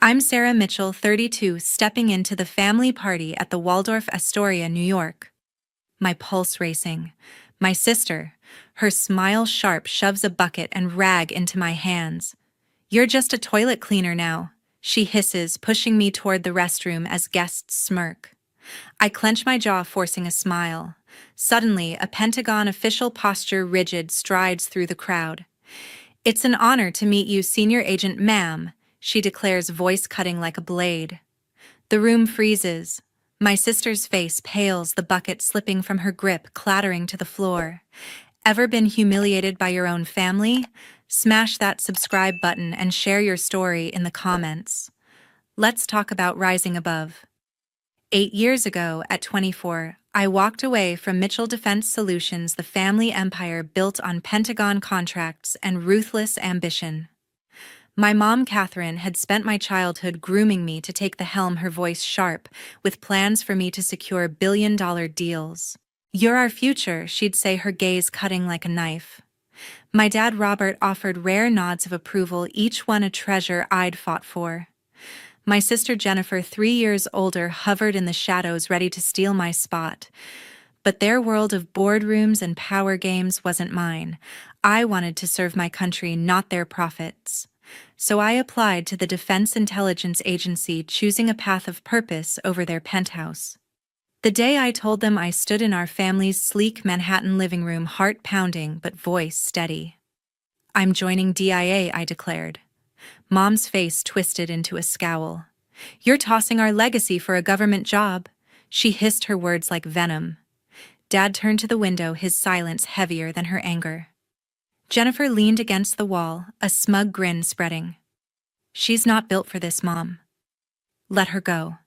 I'm Sarah Mitchell, 32, stepping into the family party at the Waldorf Astoria, New York. My pulse racing. My sister, her smile sharp, shoves a bucket and rag into my hands. "You're just a toilet cleaner now," she hisses, pushing me toward the restroom as guests smirk. I clench my jaw, forcing a smile. Suddenly, a Pentagon official, posture rigid, strides through the crowd. "It's an honor to meet you, Senior Agent Ma'am," she declares, voice cutting like a blade. The room freezes. My sister's face pales, the bucket slipping from her grip, clattering to the floor. Ever been humiliated by your own family? Smash that subscribe button and share your story in the comments. Let's talk about rising above. 8 years ago, at 24, I walked away from Mitchell Defense Solutions, the family empire built on Pentagon contracts and ruthless ambition. My mom, Catherine, had spent my childhood grooming me to take the helm, her voice sharp, with plans for me to secure billion-dollar deals. "You're our future," she'd say, her gaze cutting like a knife. My dad, Robert, offered rare nods of approval, each one a treasure I'd fought for. My sister Jennifer, 3 years older, hovered in the shadows, ready to steal my spot. But their world of boardrooms and power games wasn't mine. I wanted to serve my country, not their profits. So I applied to the Defense Intelligence Agency, choosing a path of purpose over their penthouse. The day I told them, I stood in our family's sleek Manhattan living room, heart pounding but voice steady. "I'm joining DIA," I declared. Mom's face twisted into a scowl. "You're tossing our legacy for a government job," she hissed, her words like venom. Dad turned to the window, his silence heavier than her anger. Jennifer leaned against the wall, a smug grin spreading. "She's not built for this, Mom. Let her go."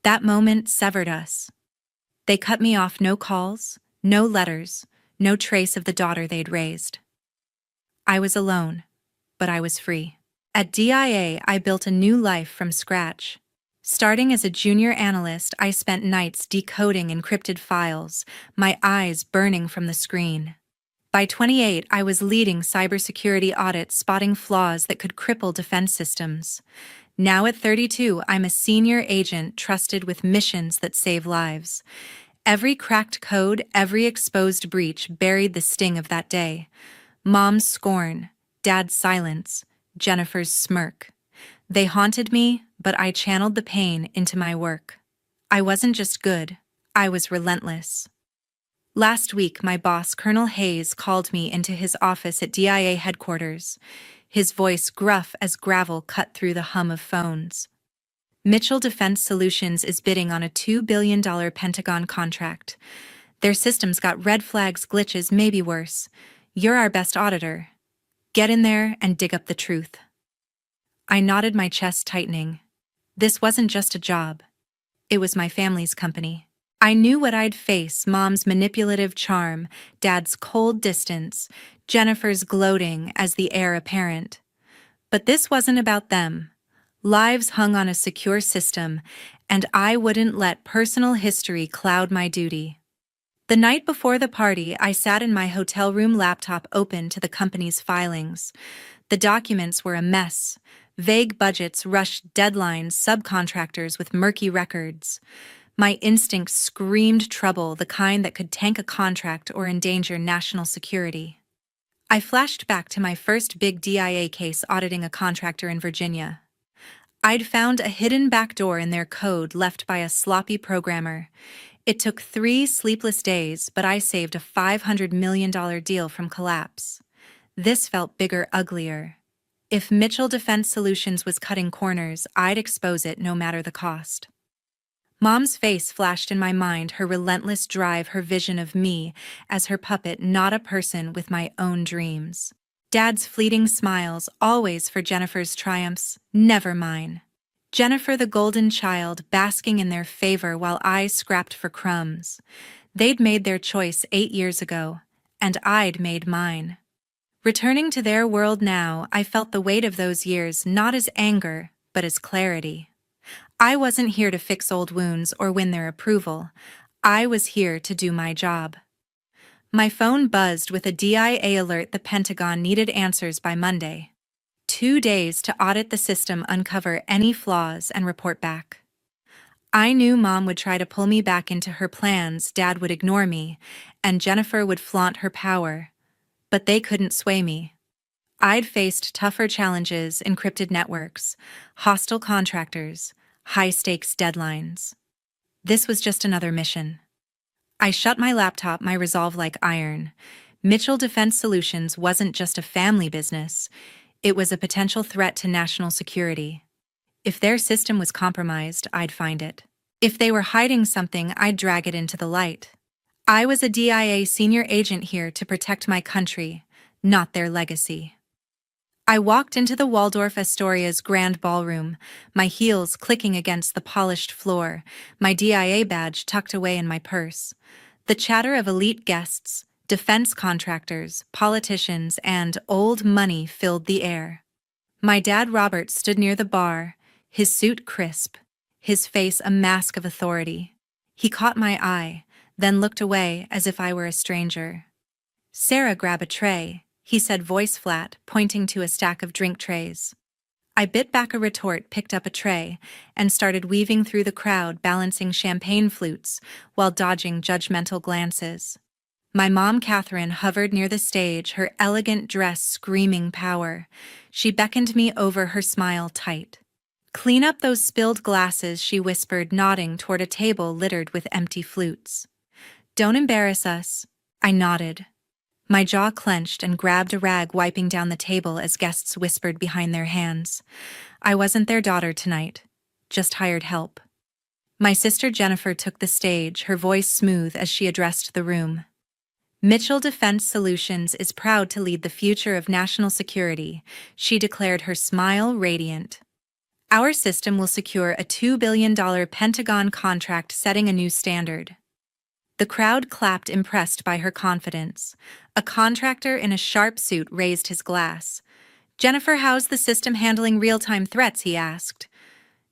That moment severed us. They cut me off, no calls, no letters, no trace of the daughter they'd raised. I was alone, but I was free. At DIA, I built a new life from scratch. Starting as a junior analyst, I spent nights decoding encrypted files, my eyes burning from the screen. By 28, I was leading cybersecurity audits, spotting flaws that could cripple defense systems. Now at 32, I'm a senior agent trusted with missions that save lives. Every cracked code, every exposed breach buried the sting of that day. Mom's scorn, Dad's silence, Jennifer's smirk. They haunted me, but I channeled the pain into my work. I wasn't just good, I was relentless. Last week, my boss, Colonel Hayes, called me into his office at DIA headquarters, his voice gruff as gravel cut through the hum of phones. "Mitchell Defense Solutions is bidding on a $2 billion Pentagon contract. Their system's got red flags, glitches, maybe worse. You're our best auditor. Get in there and dig up the truth." I nodded, my chest tightening. This wasn't just a job. It was my family's company. I knew what I'd face: Mom's manipulative charm, Dad's cold distance, Jennifer's gloating as the heir apparent. But this wasn't about them. Lives hung on a secure system, and I wouldn't let personal history cloud my duty. The night before the party, I sat in my hotel room, laptop open to the company's filings. The documents were a mess. Vague budgets, rushed deadlines, subcontractors with murky records. My instincts screamed trouble, the kind that could tank a contract or endanger national security. I flashed back to my first big DIA case, auditing a contractor in Virginia. I'd found a hidden backdoor in their code left by a sloppy programmer. It took 3 sleepless days, but I saved a $500 million deal from collapse. This felt bigger, uglier. If Mitchell Defense Solutions was cutting corners, I'd expose it no matter the cost. Mom's face flashed in my mind, her relentless drive, her vision of me as her puppet, not a person with my own dreams. Dad's fleeting smiles, always for Jennifer's triumphs, never mine. Jennifer, the golden child, basking in their favor while I scrapped for crumbs. They'd made their choice 8 years ago, and I'd made mine. Returning to their world now, I felt the weight of those years, not as anger, but as clarity. I wasn't here to fix old wounds or win their approval. I was here to do my job. My phone buzzed with a DIA alert: the Pentagon needed answers by Monday. 2 days to audit the system, uncover any flaws, and report back. I knew Mom would try to pull me back into her plans, Dad would ignore me, and Jennifer would flaunt her power. But they couldn't sway me. I'd faced tougher challenges: encrypted networks, hostile contractors, high-stakes deadlines. This was just another mission. I shut my laptop, my resolve like iron. Mitchell Defense Solutions wasn't just a family business, it was a potential threat to national security. If their system was compromised, I'd find it. If they were hiding something, I'd drag it into the light. I was a DIA senior agent here to protect my country, not their legacy. I walked into the Waldorf Astoria's grand ballroom, my heels clicking against the polished floor, my DIA badge tucked away in my purse. The chatter of elite guests, defense contractors, politicians, and old money filled the air. My dad Robert stood near the bar, his suit crisp, his face a mask of authority. He caught my eye, then looked away as if I were a stranger. "Sarah, grab a tray," he said, voice flat, pointing to a stack of drink trays. I bit back a retort, picked up a tray, and started weaving through the crowd, balancing champagne flutes while dodging judgmental glances. My mom, Catherine, hovered near the stage, her elegant dress screaming power. She beckoned me over, her smile tight. "Clean up those spilled glasses," she whispered, nodding toward a table littered with empty flutes. "Don't embarrass us." I nodded. My jaw clenched and grabbed a rag, wiping down the table as guests whispered behind their hands. I wasn't their daughter tonight, just hired help. My sister Jennifer took the stage, her voice smooth as she addressed the room. "Mitchell Defense Solutions is proud to lead the future of national security," she declared, her smile radiant. "Our system will secure a $2 billion Pentagon contract, setting a new standard." The crowd clapped, impressed by her confidence. A contractor in a sharp suit raised his glass. "Jennifer, how's the system handling real-time threats?" he asked.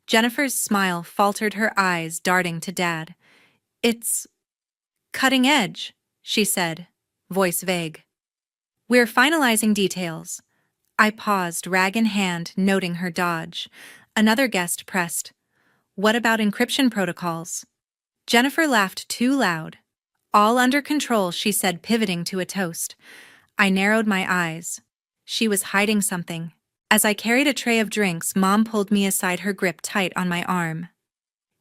Jennifer's smile faltered, her eyes darting to Dad. "It's cutting edge," she said, voice vague. "We're finalizing details." I paused, rag in hand, noting her dodge. Another guest pressed, "What about encryption protocols?" Jennifer laughed too loud. "All under control," she said, pivoting to a toast. I narrowed my eyes. She was hiding something. As I carried a tray of drinks, Mom pulled me aside, her grip tight on my arm.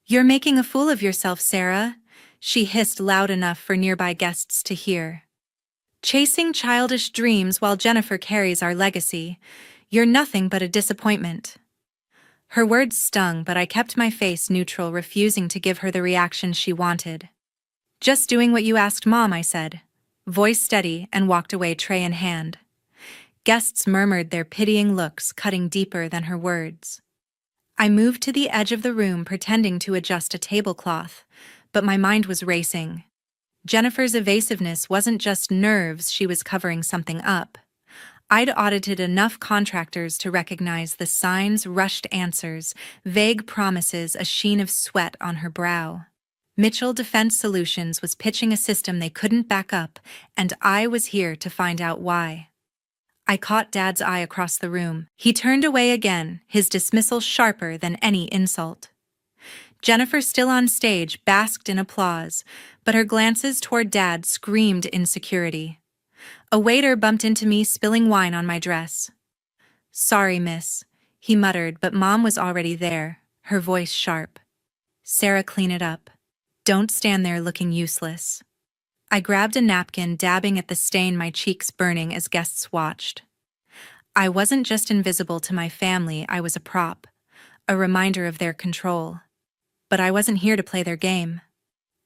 "You're making a fool of yourself, Sarah," she hissed loud enough for nearby guests to hear. "Chasing childish dreams while Jennifer carries our legacy. You're nothing but a disappointment." Her words stung, but I kept my face neutral, refusing to give her the reaction she wanted. "Just doing what you asked, Mom," I said, voice steady, and walked away, tray in hand. Guests murmured, their pitying looks cutting deeper than her words. I moved to the edge of the room, pretending to adjust a tablecloth, but my mind was racing. Jennifer's evasiveness wasn't just nerves, she was covering something up. I'd audited enough contractors to recognize the signs: rushed answers, vague promises, a sheen of sweat on her brow. Mitchell Defense Solutions was pitching a system they couldn't back up, and I was here to find out why. I caught Dad's eye across the room. He turned away again, his dismissal sharper than any insult. Jennifer, still on stage, basked in applause, but her glances toward Dad screamed insecurity. A waiter bumped into me, spilling wine on my dress. "Sorry, miss," he muttered, but Mom was already there, her voice sharp. "Sarah, clean it up. Don't stand there looking useless." I grabbed a napkin, dabbing at the stain, my cheeks burning as guests watched. I wasn't just invisible to my family, I was a prop, a reminder of their control. But I wasn't here to play their game.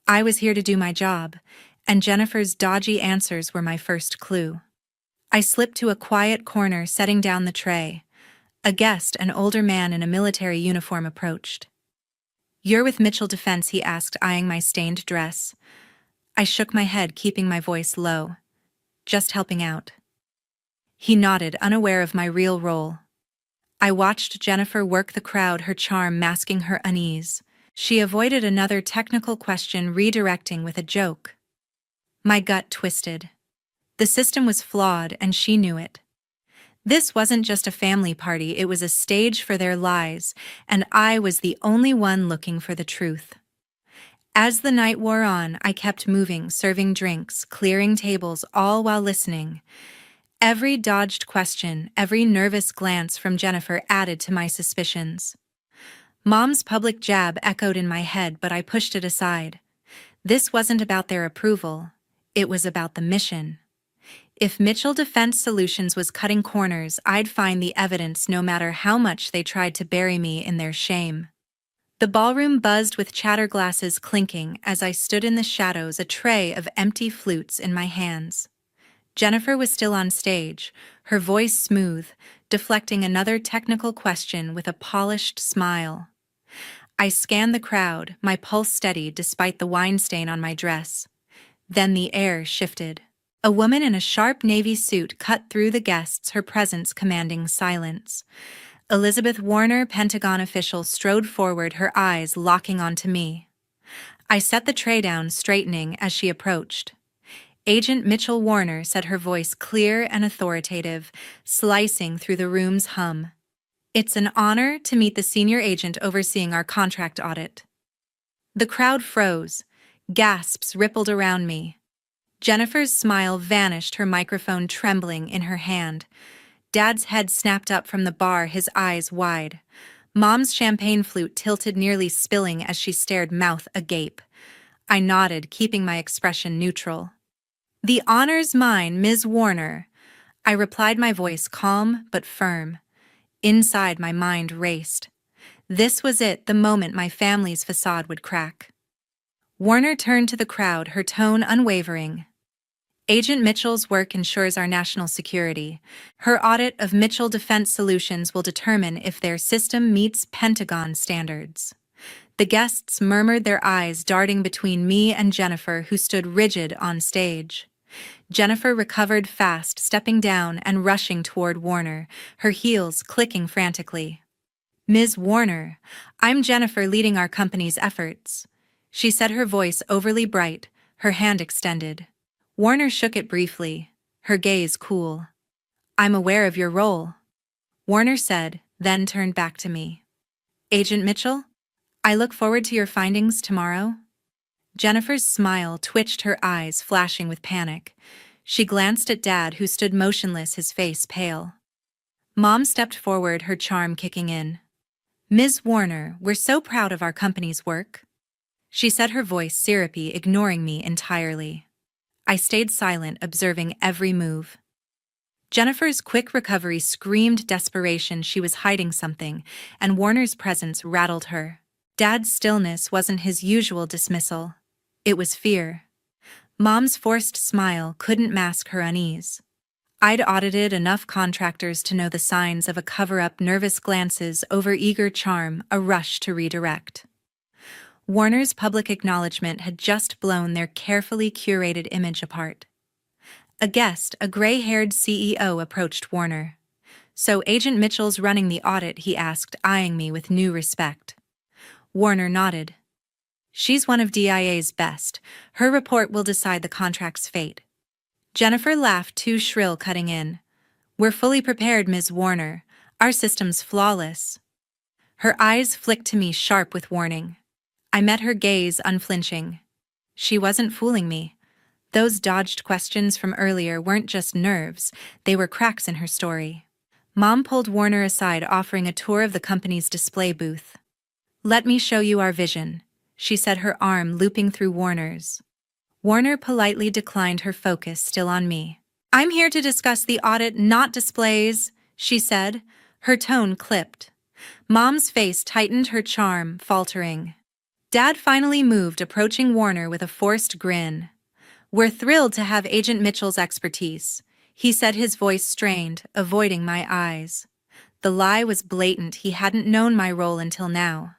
I was here to do my job, and Jennifer's dodgy answers were my first clue. I slipped to a quiet corner, setting down the tray. A guest, an older man in a military uniform, approached. "You're with Mitchell Defense?" he asked, eyeing my stained dress. I shook my head, keeping my voice low. "Just helping out." He nodded, unaware of my real role. I watched Jennifer work the crowd, her charm masking her unease. She avoided another technical question, redirecting with a joke. My gut twisted. The system was flawed, and she knew it. This wasn't just a family party, it was a stage for their lies, and I was the only one looking for the truth. As the night wore on, I kept moving, serving drinks, clearing tables, all while listening. Every dodged question, every nervous glance from Jennifer added to my suspicions. Mom's public jab echoed in my head, but I pushed it aside. This wasn't about their approval. It was about the mission. If Mitchell Defense Solutions was cutting corners, I'd find the evidence no matter how much they tried to bury me in their shame. The ballroom buzzed with chatter glasses clinking as I stood in the shadows, a tray of empty flutes in my hands. Jennifer was still on stage, her voice smooth, deflecting another technical question with a polished smile. I scanned the crowd, my pulse steady despite the wine stain on my dress. Then the air shifted. A woman in a sharp navy suit cut through the guests, her presence commanding silence. Elizabeth Warner, Pentagon official, strode forward, her eyes locking onto me. I set the tray down, straightening as she approached. Agent Mitchell Warner, said, her voice clear and authoritative, slicing through the room's hum. It's an honor to meet the senior agent overseeing our contract audit. The crowd froze. Gasps rippled around me. Jennifer's smile vanished, her microphone trembling in her hand. Dad's head snapped up from the bar, his eyes wide. Mom's champagne flute tilted, nearly spilling as she stared, mouth agape. I nodded, keeping my expression neutral. "The honor's mine, Ms. Warner," I replied, my voice calm but firm. Inside, my mind raced. This was it, the moment my family's facade would crack. Warner turned to the crowd, her tone unwavering. "Agent Mitchell's work ensures our national security. Her audit of Mitchell Defense Solutions will determine if their system meets Pentagon standards." The guests murmured, their eyes darting between me and Jennifer, who stood rigid on stage. Jennifer recovered fast, stepping down and rushing toward Warner, her heels clicking frantically. "Ms. Warner, I'm Jennifer, leading our company's efforts," she said, her voice overly bright, her hand extended. Warner shook it briefly, her gaze cool. "I'm aware of your role," Warner said, then turned back to me. "Agent Mitchell, I look forward to your findings tomorrow." Jennifer's smile twitched, her eyes flashing with panic. She glanced at Dad, who stood motionless, his face pale. Mom stepped forward, her charm kicking in. "Ms. Warner, we're so proud of our company's work," she said, her voice syrupy, ignoring me entirely. I stayed silent, observing every move. Jennifer's quick recovery screamed desperation. She was hiding something, and Warner's presence rattled her. Dad's stillness wasn't his usual dismissal. It was fear. Mom's forced smile couldn't mask her unease. I'd audited enough contractors to know the signs of a cover-up: nervous glances, overeager charm, a rush to redirect. Warner's public acknowledgement had just blown their carefully curated image apart. A guest, a gray-haired CEO, approached Warner. "So Agent Mitchell's running the audit?" he asked, eyeing me with new respect. Warner nodded. "She's one of DIA's best. Her report will decide the contract's fate." Jennifer laughed, too shrill, cutting in. "We're fully prepared, Ms. Warner. Our system's flawless." Her eyes flicked to me, sharp with warning. I met her gaze, unflinching. She wasn't fooling me. Those dodged questions from earlier weren't just nerves, they were cracks in her story. Mom pulled Warner aside, offering a tour of the company's display booth. "Let me show you our vision," she said, her arm looping through Warner's. Warner politely declined, her focus still on me. "I'm here to discuss the audit, not displays," she said, her tone clipped. Mom's face tightened, her charm faltering. Dad finally moved, approaching Warner with a forced grin. "We're thrilled to have Agent Mitchell's expertise," he said, his voice strained, avoiding my eyes. The lie was blatant. He hadn't known my role until now.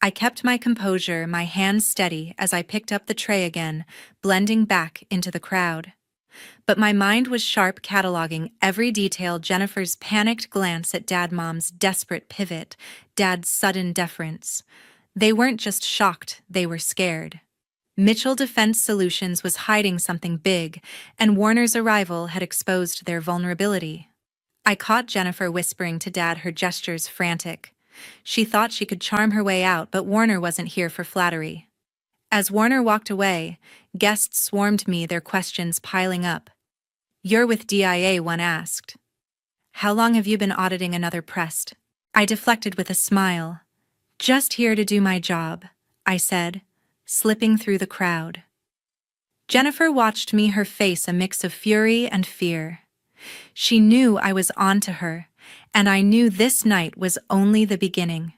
I kept my composure, my hands steady as I picked up the tray again, blending back into the crowd. But my mind was sharp, cataloging every detail: Jennifer's panicked glance at Dad, Mom's desperate pivot, Dad's sudden deference. They weren't just shocked, they were scared. Mitchell Defense Solutions was hiding something big, and Warner's arrival had exposed their vulnerability. I caught Jennifer whispering to Dad, her gestures frantic. She thought she could charm her way out, but Warner wasn't here for flattery. As Warner walked away, guests swarmed me, their questions piling up. "You're with DIA," one asked. "How long have you been auditing?" another pressed. I deflected with a smile. "Just here to do my job," I said, slipping through the crowd. Jennifer watched me, her face a mix of fury and fear. She knew I was on to her, and I knew this night was only the beginning.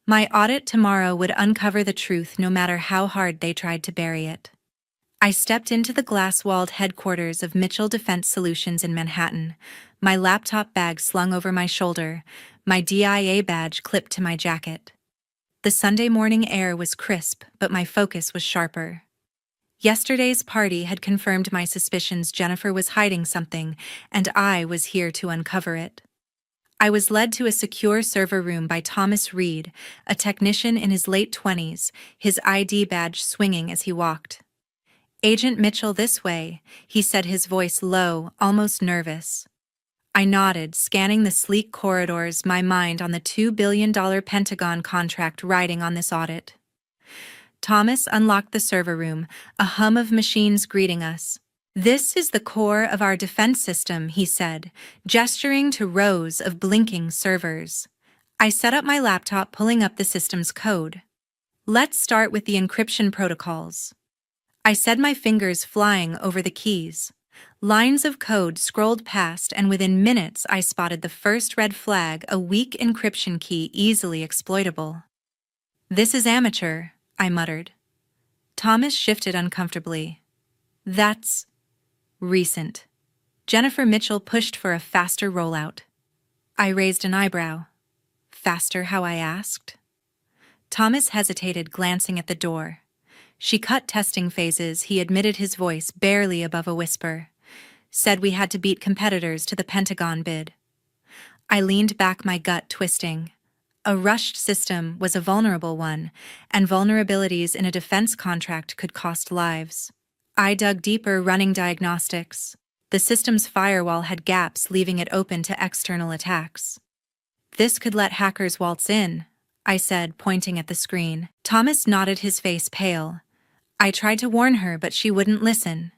My audit tomorrow would uncover the truth, no matter how hard they tried to bury it. I stepped into the glass-walled headquarters of Mitchell Defense Solutions in Manhattan, my laptop bag slung over my shoulder, my DIA badge clipped to my jacket. The Sunday morning air was crisp, but my focus was sharper. Yesterday's party had confirmed my suspicions. Jennifer was hiding something, and I was here to uncover it. I was led to a secure server room by Thomas Reed, a technician in his late 20s, his ID badge swinging as he walked. "Agent Mitchell, this way," he said, his voice low, almost nervous. I nodded, scanning the sleek corridors, my mind on the $2 billion Pentagon contract riding on this audit. Thomas unlocked the server room, a hum of machines greeting us. "This is the core of our defense system," he said, gesturing to rows of blinking servers. I set up my laptop, pulling up the system's code. "Let's start with the encryption protocols." I said, my fingers flying over the keys. Lines of code scrolled past, and within minutes I spotted the first red flag, a weak encryption key easily exploitable. "This is amateur," I muttered. Thomas shifted uncomfortably. "That's recent." Jennifer Mitchell pushed for a faster rollout. I raised an eyebrow. "Faster how?" I asked. Thomas hesitated, glancing at the door. "She cut testing phases," he admitted, his voice barely above a whisper. "Said we had to beat competitors to the Pentagon bid." I leaned back, my gut twisting. A rushed system was a vulnerable one, and vulnerabilities in a defense contract could cost lives. I dug deeper, running diagnostics. The system's firewall had gaps, leaving it open to external attacks. "This could let hackers waltz in," I said, pointing at the screen. Thomas nodded, his face pale. "I tried to warn her, but she wouldn't listen."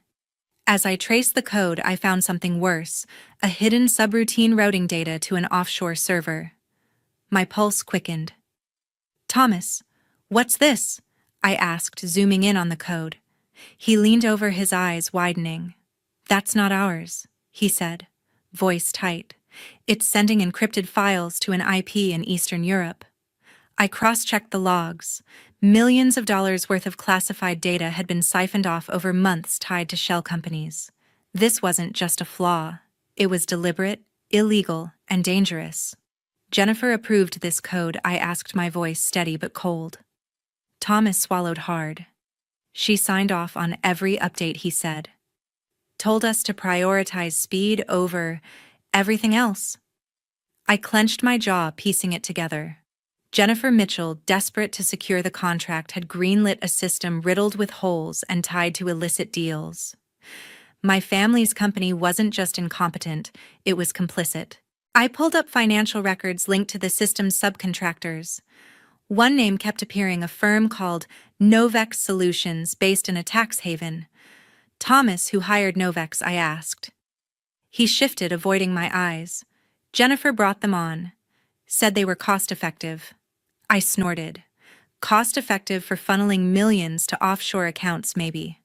As I traced the code, I found something worse, a hidden subroutine routing data to an offshore server. My pulse quickened. "Thomas, what's this?" I asked, zooming in on the code. He leaned over, his eyes widening. "That's not ours," he said, voice tight. "It's sending encrypted files to an IP in Eastern Europe." I cross-checked the logs. Millions of dollars worth of classified data had been siphoned off over months, tied to shell companies. This wasn't just a flaw. It was deliberate, illegal, and dangerous. "Jennifer approved this code?" I asked, my voice steady but cold. Thomas swallowed hard. "She signed off on every update," he said. "Told us to prioritize speed over everything else." I clenched my jaw, piecing it together. Jennifer Mitchell, desperate to secure the contract, had greenlit a system riddled with holes and tied to illicit deals. My family's company wasn't just incompetent, it was complicit. I pulled up financial records linked to the system's subcontractors. One name kept appearing, a firm called Novex Solutions, based in a tax haven. "Thomas, who hired Novex?" I asked. He shifted, avoiding my eyes. "Jennifer brought them on. Said they were cost-effective." I snorted. Cost-effective for funneling millions to offshore accounts, maybe.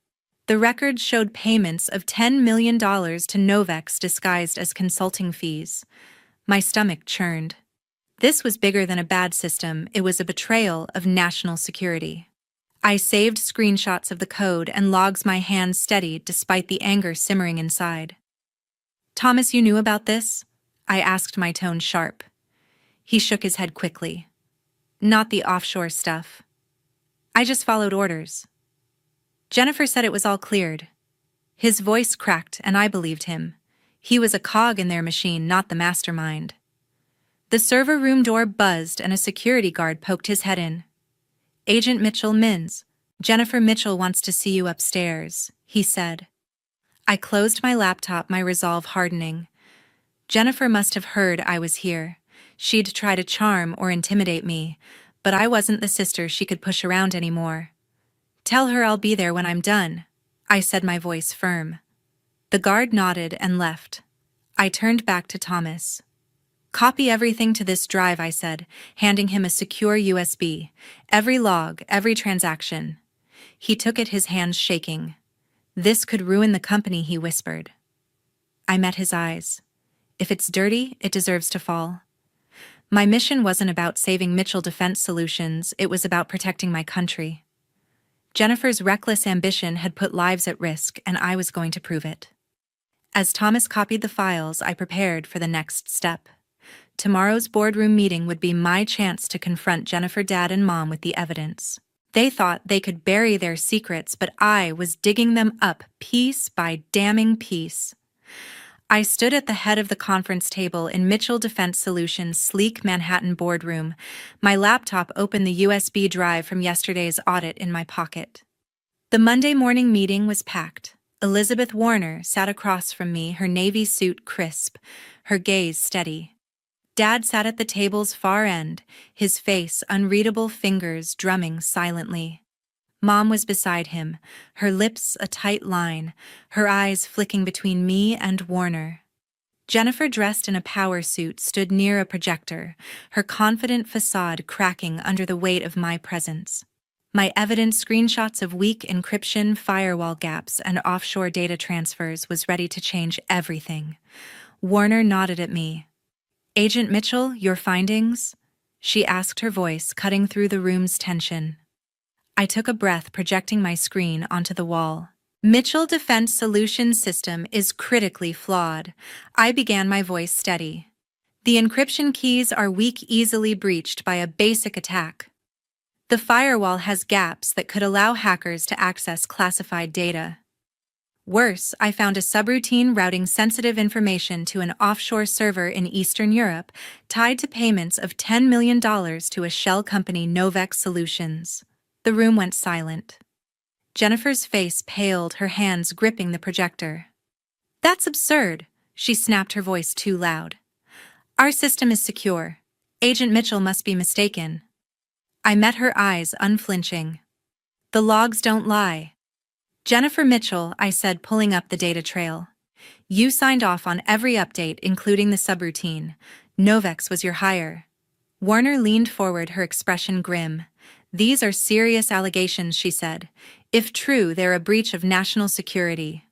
The records showed payments of $10 million to Novex disguised as consulting fees. My stomach churned. This was bigger than a bad system, it was a betrayal of national security. I saved screenshots of the code and logs, my hands steady despite the anger simmering inside. "Thomas, you knew about this?" I asked, my tone sharp. He shook his head quickly. "Not the offshore stuff. I just followed orders. Jennifer said it was all cleared." His voice cracked, and I believed him. He was a cog in their machine, not the mastermind. The server room door buzzed, and a security guard poked his head in. "Agent Mitchell Mins, Jennifer Mitchell wants to see you upstairs," he said. I closed my laptop, my resolve hardening. Jennifer must have heard I was here. She'd try to charm or intimidate me, but I wasn't the sister she could push around anymore. "Tell her I'll be there when I'm done," I said, my voice firm. The guard nodded and left. I turned back to Thomas. "Copy everything to this drive," I said, handing him a secure USB. "Every log, every transaction." He took it, his hands shaking. "This could ruin the company," he whispered. I met his eyes. "If it's dirty, it deserves to fall." My mission wasn't about saving Mitchell Defense Solutions, it was about protecting my country. Jennifer's reckless ambition had put lives at risk, and I was going to prove it. As Thomas copied the files, I prepared for the next step. Tomorrow's boardroom meeting would be my chance to confront Jennifer, Dad, and Mom with the evidence. They thought they could bury their secrets, but I was digging them up piece by damning piece. I stood at the head of the conference table in Mitchell Defense Solutions' sleek Manhattan boardroom, my laptop open, the USB drive from yesterday's audit in my pocket. The Monday morning meeting was packed. Elizabeth Warner sat across from me, her navy suit crisp, her gaze steady. Dad sat at the table's far end, his face unreadable, fingers drumming silently. Mom was beside him, her lips a tight line, her eyes flicking between me and Warner. Jennifer, dressed in a power suit, stood near a projector, her confident facade cracking under the weight of my presence. My evidence, screenshots of weak encryption, firewall gaps, and offshore data transfers, was ready to change everything. Warner nodded at me. "Agent Mitchell, your findings?" she asked, her voice cutting through the room's tension. I took a breath, projecting my screen onto the wall. "Mitchell Defense Solutions system is critically flawed," I began, my voice steady. "The encryption keys are weak, easily breached by a basic attack. The firewall has gaps that could allow hackers to access classified data. Worse, I found a subroutine routing sensitive information to an offshore server in Eastern Europe, tied to payments of $10 million to a shell company, Novex Solutions." The room went silent. Jennifer's face paled, her hands gripping the projector. "That's absurd," she snapped, her voice too loud. "Our system is secure. Agent Mitchell must be mistaken." I met her eyes, unflinching. "The logs don't lie." "Jennifer Mitchell," I said, pulling up the data trail. "You signed off on every update, including the subroutine. Novex was your hire." Warner leaned forward, her expression grim. "These are serious allegations," she said. "If true, they're a breach of national security."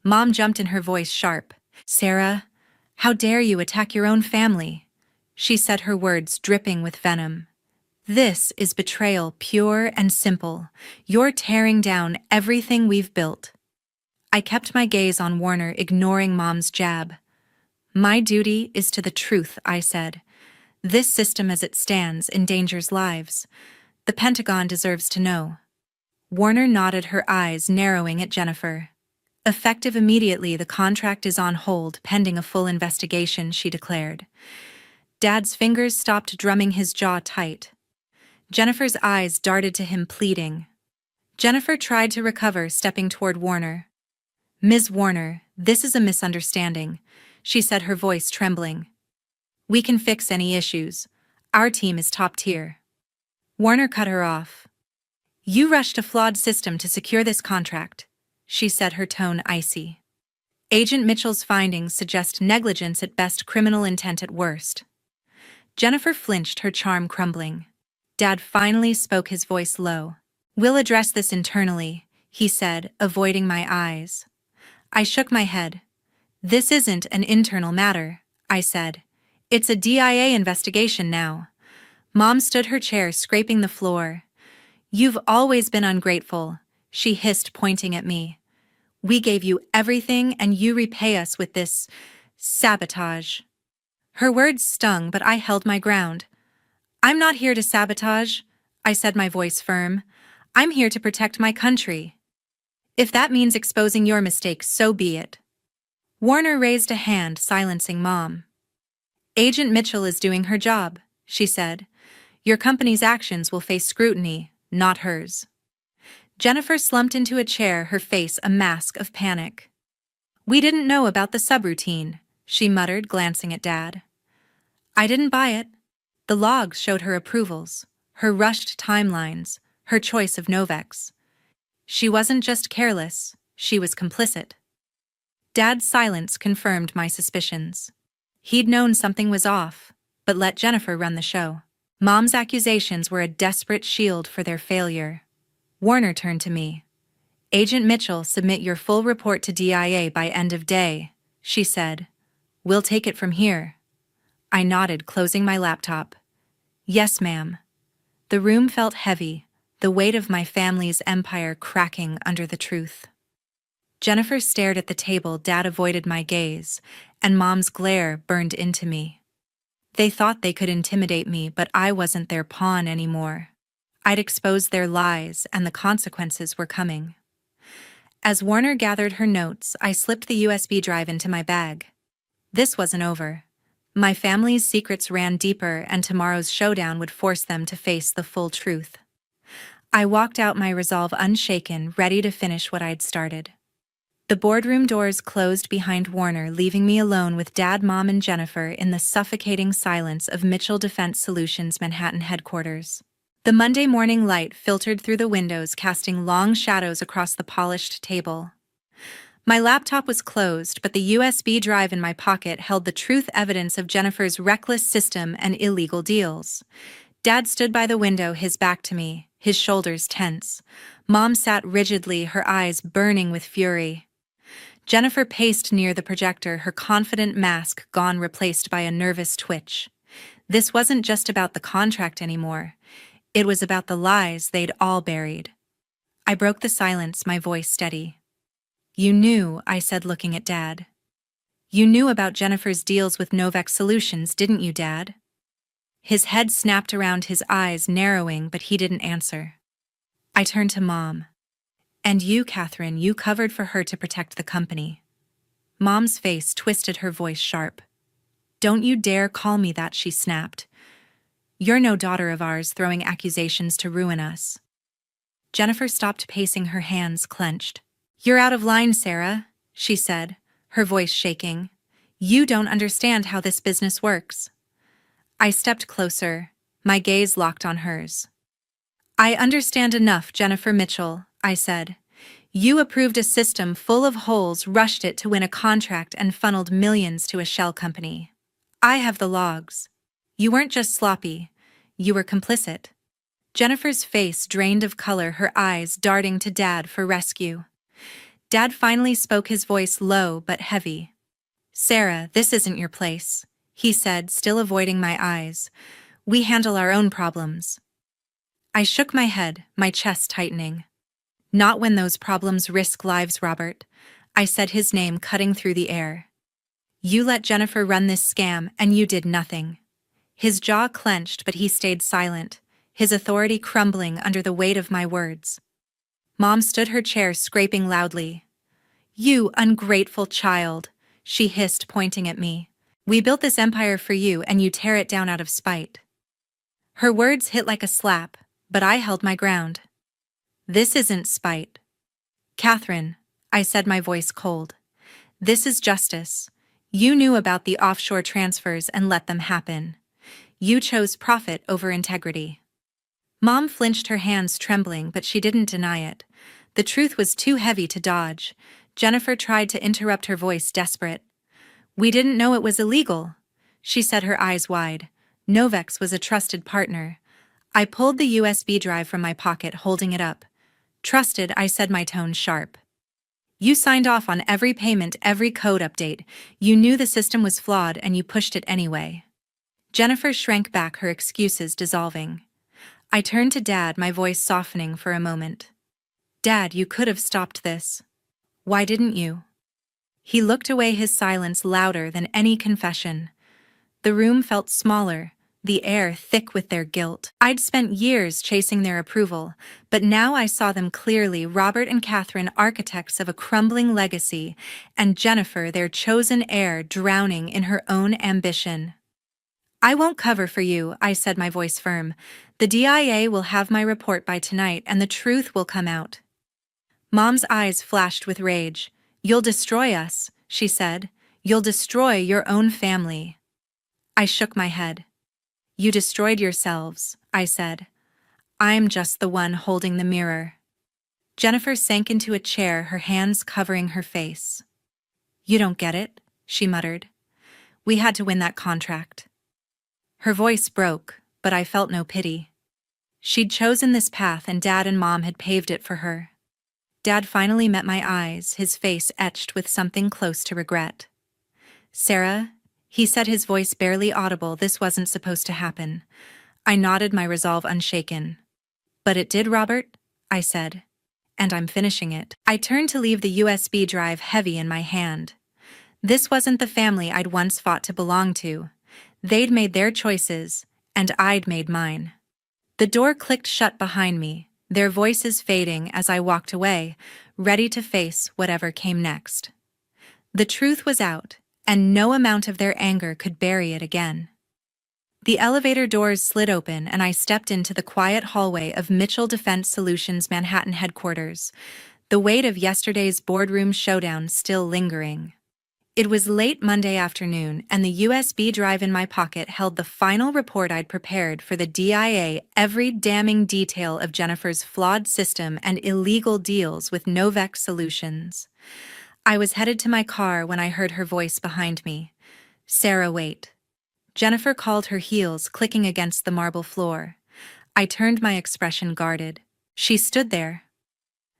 Mom jumped in, her voice sharp. "Sarah, how dare you attack your own family?" she said, her words dripping with venom. "This is betrayal, pure and simple. You're tearing down everything we've built." I kept my gaze on Warner, ignoring Mom's jab. "My duty is to the truth," I said. "This system as it stands endangers lives. The Pentagon deserves to know." Warner nodded, her eyes narrowing at Jennifer. "Effective immediately, the contract is on hold pending a full investigation," she declared. Dad's fingers stopped drumming, his jaw tight. Jennifer's eyes darted to him, pleading. Jennifer tried to recover, stepping toward Warner. "Ms. Warner, this is a misunderstanding," she said, her voice trembling. "We can fix any issues. Our team is top tier." Warner cut her off. "You rushed a flawed system to secure this contract," she said, her tone icy. "Agent Mitchell's findings suggest negligence at best, criminal intent at worst." Jennifer flinched, her charm crumbling. Dad finally spoke, his voice low. "We'll address this internally," he said, avoiding my eyes. I shook my head. "This isn't an internal matter," I said. "It's a DIA investigation now." Mom stood, her chair scraping the floor. "You've always been ungrateful," she hissed, pointing at me. "We gave you everything and you repay us with this sabotage." Her words stung, but I held my ground. "I'm not here to sabotage," I said, my voice firm. "I'm here to protect my country. If that means exposing your mistakes, so be it." Warner raised a hand, silencing Mom. "Agent Mitchell is doing her job," she said. "Your company's actions will face scrutiny, not hers." Jennifer slumped into a chair, her face a mask of panic. "We didn't know about the subroutine," she muttered, glancing at Dad. I didn't buy it. The logs showed her approvals, her rushed timelines, her choice of Novex. She wasn't just careless, she was complicit. Dad's silence confirmed my suspicions. He'd known something was off, but let Jennifer run the show. Mom's accusations were a desperate shield for their failure. Warner turned to me. Agent Mitchell, submit your full report to DIA by end of day, she said. We'll take it from here. I nodded, closing my laptop. Yes, ma'am. The room felt heavy, the weight of my family's empire cracking under the truth. Jennifer stared at the table. Dad avoided my gaze, and Mom's glare burned into me. They thought they could intimidate me, but I wasn't their pawn anymore. I'd exposed their lies, and the consequences were coming. As Warner gathered her notes, I slipped the USB drive into my bag. This wasn't over. My family's secrets ran deeper, and tomorrow's showdown would force them to face the full truth. I walked out, my resolve unshaken, ready to finish what I'd started. The boardroom doors closed behind Warner, leaving me alone with Dad, Mom, and Jennifer in the suffocating silence of Mitchell Defense Solutions' Manhattan headquarters. The Monday morning light filtered through the windows, casting long shadows across the polished table. My laptop was closed, but the USB drive in my pocket held the truth evidence of Jennifer's reckless system and illegal deals. Dad stood by the window, his back to me, his shoulders tense. Mom sat rigidly, her eyes burning with fury. Jennifer paced near the projector, her confident mask gone, replaced by a nervous twitch. This wasn't just about the contract anymore. It was about the lies they'd all buried. I broke the silence, my voice steady. You knew, I said, looking at Dad. You knew about Jennifer's deals with Novex Solutions, didn't you, Dad? His head snapped around, his eyes narrowing, but he didn't answer. I turned to Mom. And you, Catherine, you covered for her to protect the company. Mom's face twisted, her voice sharp. Don't you dare call me that, she snapped. You're no daughter of ours, throwing accusations to ruin us. Jennifer stopped pacing, her hands clenched. You're out of line, Sarah, she said, her voice shaking. You don't understand how this business works. I stepped closer, my gaze locked on hers. I understand enough, Jennifer Mitchell, I said. You approved a system full of holes, rushed it to win a contract, and funneled millions to a shell company. I have the logs. You weren't just sloppy, you were complicit. Jennifer's face drained of color, her eyes darting to Dad for rescue. Dad finally spoke, his voice low but heavy. Sarah, this isn't your place, he said, still avoiding my eyes. We handle our own problems. I shook my head, my chest tightening. Not when those problems risk lives, Robert, I said, his name cutting through the air. You let Jennifer run this scam, and you did nothing. His jaw clenched, but he stayed silent, his authority crumbling under the weight of my words. Mom stood her chair, scraping loudly. You ungrateful child, she hissed, pointing at me. We built this empire for you, and you tear it down out of spite. Her words hit like a slap, but I held my ground. This isn't spite. Catherine, I said, my voice cold. This is justice. You knew about the offshore transfers and let them happen. You chose profit over integrity. Mom flinched, her hands trembling, but she didn't deny it. The truth was too heavy to dodge. Jennifer tried to interrupt, her voice desperate. We didn't know it was illegal, she said, her eyes wide. Novex was a trusted partner. I pulled the USB drive from my pocket, holding it up. Trusted, I said, my tone sharp. You signed off on every payment, every code update. You knew the system was flawed, and you pushed it anyway. Jennifer shrank back, her excuses dissolving. I turned to Dad, my voice softening for a moment. Dad, you could have stopped this. Why didn't you? He looked away, his silence louder than any confession. The room felt smaller, the air thick with their guilt. I'd spent years chasing their approval, but now I saw them clearly, Robert and Catherine, architects of a crumbling legacy, and Jennifer, their chosen heir, drowning in her own ambition. I won't cover for you, I said, my voice firm. The DIA will have my report by tonight, and the truth will come out. Mom's eyes flashed with rage. You'll destroy us, she said. You'll destroy your own family. I shook my head. You destroyed yourselves, I said. I'm just the one holding the mirror. Jennifer sank into a chair, her hands covering her face. You don't get it, she muttered. We had to win that contract. Her voice broke, but I felt no pity. She'd chosen this path and Dad and Mom had paved it for her. Dad finally met my eyes, his face etched with something close to regret. Sarah, he said, his voice barely audible, this wasn't supposed to happen. I nodded, my resolve unshaken. But it did, Robert, I said. And I'm finishing it. I turned to leave the USB drive heavy in my hand. This wasn't the family I'd once fought to belong to. They'd made their choices, and I'd made mine. The door clicked shut behind me, their voices fading as I walked away, ready to face whatever came next. The truth was out, and no amount of their anger could bury it again. The elevator doors slid open and I stepped into the quiet hallway of Mitchell Defense Solutions' Manhattan headquarters, the weight of yesterday's boardroom showdown still lingering. It was late Monday afternoon, and the USB drive in my pocket held the final report I'd prepared for the DIA, every damning detail of Jennifer's flawed system and illegal deals with Novex Solutions. I was headed to my car when I heard her voice behind me. Sarah, wait. Jennifer called, her heels clicking against the marble floor. I turned, my expression guarded. She stood there.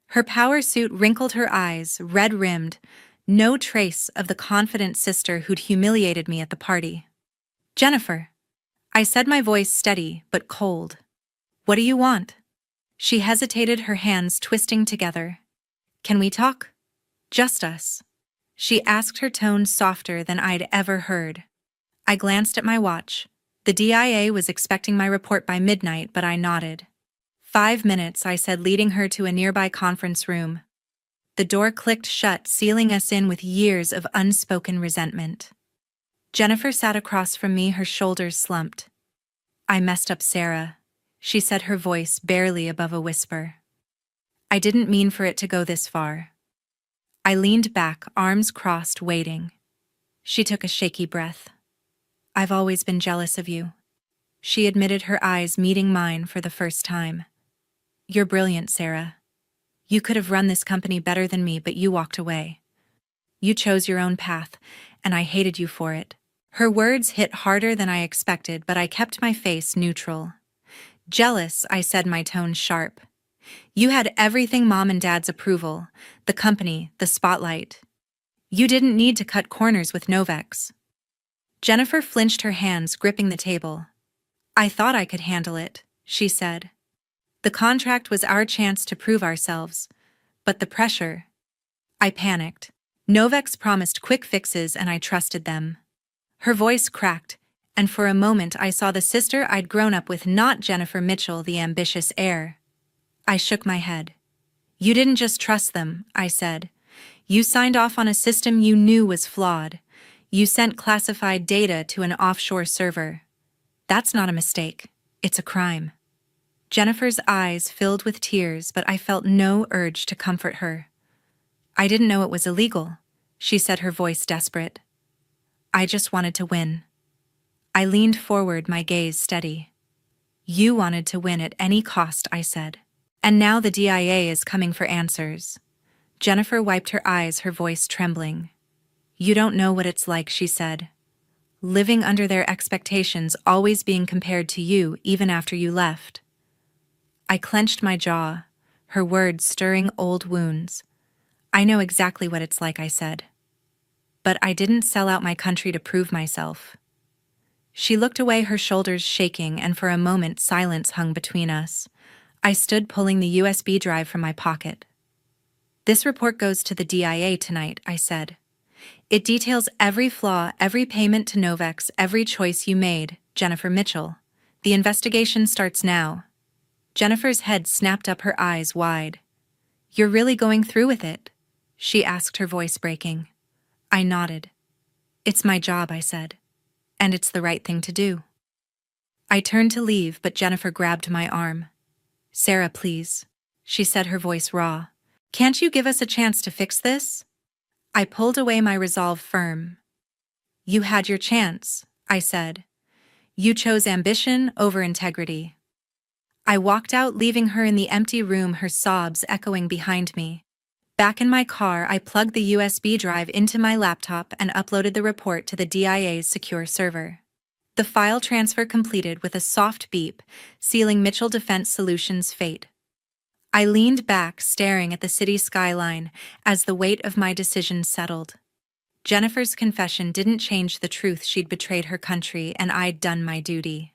Her power suit wrinkled, her eyes red-rimmed, no trace of the confident sister who'd humiliated me at the party. Jennifer, I said, my voice steady but cold. What do you want? She hesitated, her hands twisting together. Can we talk? Just us. She asked, her tone softer than I'd ever heard. I glanced at my watch. The DIA was expecting my report by midnight, but I nodded. 5 minutes, I said, leading her to a nearby conference room. The door clicked shut, sealing us in with years of unspoken resentment. Jennifer sat across from me, her shoulders slumped. I messed up, Sarah, she said, her voice barely above a whisper. I didn't mean for it to go this far. I leaned back, arms crossed, waiting. She took a shaky breath. I've always been jealous of you, she admitted, her eyes meeting mine for the first time. You're brilliant, Sarah. You could have run this company better than me, but you walked away. You chose your own path, and I hated you for it. Her words hit harder than I expected, but I kept my face neutral. Jealous, I said, my tone sharp. You had everything, Mom and Dad's approval, the company, the spotlight. You didn't need to cut corners with Novex. Jennifer flinched, her hands gripping the table. I thought I could handle it, she said. The contract was our chance to prove ourselves, but the pressure. I panicked. Novex promised quick fixes and I trusted them. Her voice cracked, and for a moment I saw the sister I'd grown up with, not Jennifer Mitchell, the ambitious heir. I shook my head. You didn't just trust them, I said. You signed off on a system you knew was flawed. You sent classified data to an offshore server. That's not a mistake. It's a crime. Jennifer's eyes filled with tears, but I felt no urge to comfort her. I didn't know it was illegal, she said, her voice desperate. I just wanted to win. I leaned forward, my gaze steady. You wanted to win at any cost, I said. And now the DIA is coming for answers. Jennifer wiped her eyes, her voice trembling. You don't know what it's like, she said. Living under their expectations, always being compared to you even after you left. I clenched my jaw, her words stirring old wounds. I know exactly what it's like, I said. But I didn't sell out my country to prove myself. She looked away, her shoulders shaking, and for a moment silence hung between us. I stood, pulling the USB drive from my pocket. This report goes to the DIA tonight, I said. It details every flaw, every payment to Novex, every choice you made, Jennifer Mitchell. The investigation starts now. Jennifer's head snapped up, her eyes wide. You're really going through with it? She asked, her voice breaking. I nodded. It's my job, I said. And it's the right thing to do. I turned to leave, but Jennifer grabbed my arm. Sarah, please, she said, her voice raw. Can't you give us a chance to fix this? I pulled away, my resolve firm. You had your chance, I said. You chose ambition over integrity. I walked out, leaving her in the empty room, her sobs echoing behind me. Back in my car, I plugged the USB drive into my laptop and uploaded the report to the DIA's secure server. The file transfer completed with a soft beep, sealing Mitchell Defense Solutions' fate. I leaned back, staring at the city skyline as the weight of my decision settled. Jennifer's confession didn't change the truth. She'd betrayed her country, and I'd done my duty.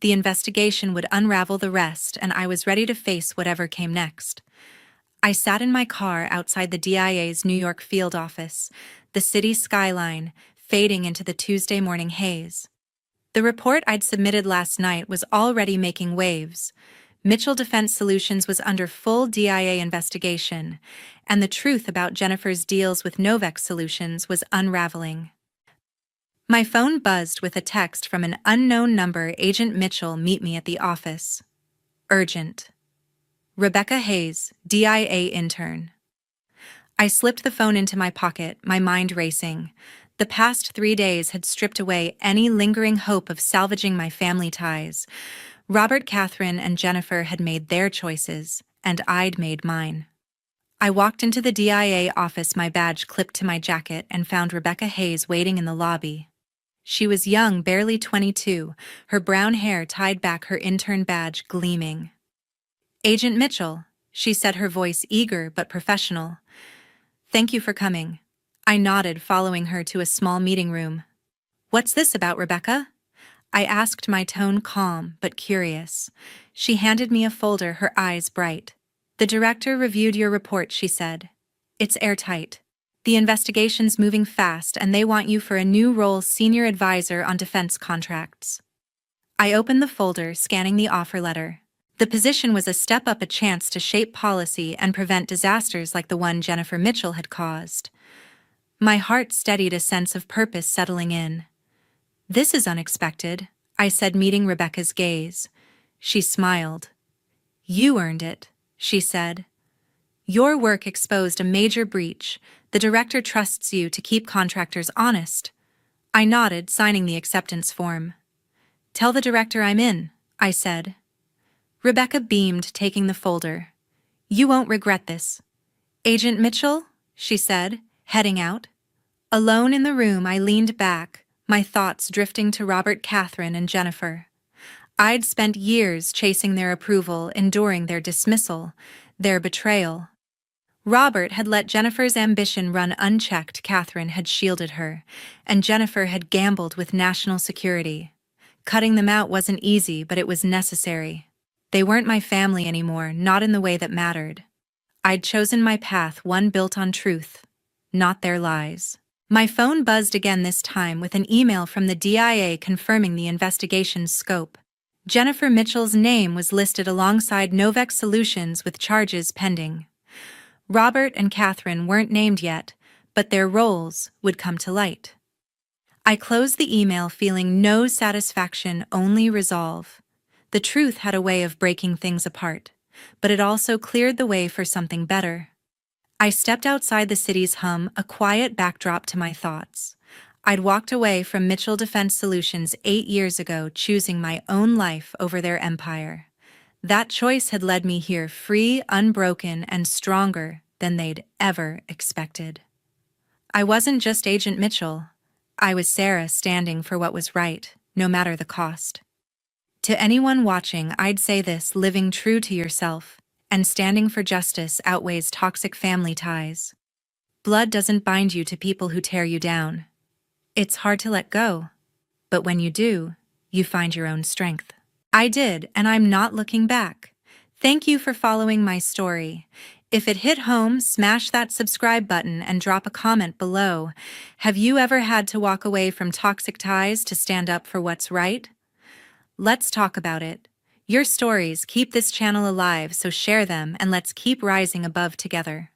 The investigation would unravel the rest, and I was ready to face whatever came next. I sat in my car outside the DIA's New York field office, the city skyline fading into the Tuesday morning haze. The report I'd submitted last night was already making waves. Mitchell Defense Solutions was under full DIA investigation, and the truth about Jennifer's deals with Novex Solutions was unraveling. My phone buzzed with a text from an unknown number. Agent Mitchell, meet me at the office. Urgent. Rebecca Hayes, DIA intern. I slipped the phone into my pocket, my mind racing. The past 3 days had stripped away any lingering hope of salvaging my family ties. Robert, Catherine, and Jennifer had made their choices, and I'd made mine. I walked into the DIA office, my badge clipped to my jacket, and found Rebecca Hayes waiting in the lobby. She was young, barely 22, her brown hair tied back, her intern badge gleaming. Agent Mitchell, she said, her voice eager but professional. Thank you for coming. I nodded, following her to a small meeting room. What's this about, Rebecca? I asked, my tone calm but curious. She handed me a folder, her eyes bright. The director reviewed your report, she said. It's airtight. The investigation's moving fast, and they want you for a new role, senior advisor on defense contracts. I opened the folder, scanning the offer letter. The position was a step up, a chance to shape policy and prevent disasters like the one Jennifer Mitchell had caused. My heart steadied, a sense of purpose settling in. This is unexpected, I said, meeting Rebecca's gaze. She smiled. You earned it, she said. Your work exposed a major breach. The director trusts you to keep contractors honest. I nodded, signing the acceptance form. Tell the director I'm in, I said. Rebecca beamed, taking the folder. You won't regret this. Agent Mitchell, she said, heading out. Alone in the room, I leaned back, my thoughts drifting to Robert, Catherine, and Jennifer. I'd spent years chasing their approval, enduring their dismissal, their betrayal. Robert had let Jennifer's ambition run unchecked, Catherine had shielded her, and Jennifer had gambled with national security. Cutting them out wasn't easy, but it was necessary. They weren't my family anymore, not in the way that mattered. I'd chosen my path, one built on truth, not their lies. My phone buzzed again, this time with an email from the DIA confirming the investigation's scope. Jennifer Mitchell's name was listed alongside Novex Solutions with charges pending. Robert and Catherine weren't named yet, but their roles would come to light. I closed the email, feeling no satisfaction, only resolve. The truth had a way of breaking things apart, but it also cleared the way for something better. I stepped outside the city's hum, a quiet backdrop to my thoughts. I'd walked away from Mitchell Defense Solutions 8 years ago, choosing my own life over their empire. That choice had led me here, free, unbroken, and stronger than they'd ever expected. I wasn't just Agent Mitchell. I was Sarah, standing for what was right, no matter the cost. To anyone watching, I'd say this: living true to yourself and standing for justice outweighs toxic family ties. Blood doesn't bind you to people who tear you down. It's hard to let go, but when you do, you find your own strength. I did, and I'm not looking back. Thank you for following my story. If it hit home, smash that subscribe button and drop a comment below. Have you ever had to walk away from toxic ties to stand up for what's right? Let's talk about it. Your stories keep this channel alive, so share them and let's keep rising above together.